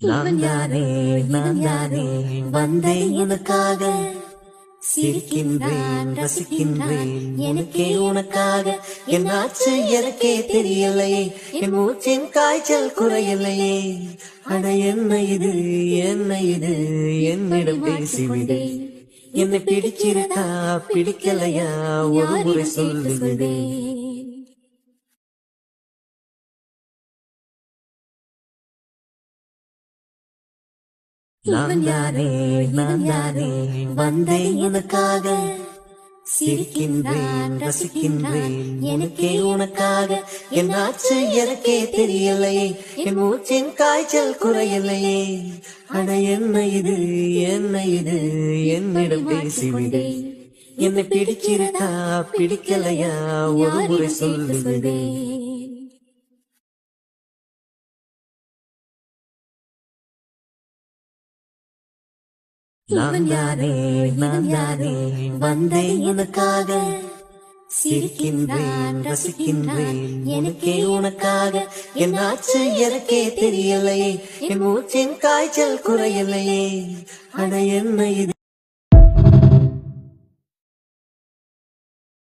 நான் யாரே நான் யாரே வந்தேன் உனக்காக சிரிக்கின்றேன் ரசிக்கின்றேன் எனக்கே உனக்காக என் ஆச்சு எனக்கே தெரியலையே என் மூச்சின் காய்ச்சல் குறையலையே அட என்ன இது என்னிடம் பேசிவிடு என்னை பிடிக்கிறதா பிடிக்கலையா ஒரு முறை சொல்லுவிடு நான் யாரே வந்தேன் உனக்காக சிரிக்கின்றேன் ரசிக்கின்றேன் எனக்கே உனக்காக என் ஆச்சு எனக்கே தெரியலையே என் மூச்சின் காய்ச்சல் குறையலையே அட என்ன இது என்னிடம் பேசிவிடு என்னை பிடிக்கிறதா பிடிக்கலையா ஒரு முறை சொல்லுவிடு நான் யாரே வந்தேன் உனக்காக சிரிக்கின்றேன் ரசிக்கின்றேன் எனக்கே உனக்காக என் ஆச்சு எனக்கே தெரியலையே என் மூச்சின் காய்ச்சல் குறையலையே அட என்ன இது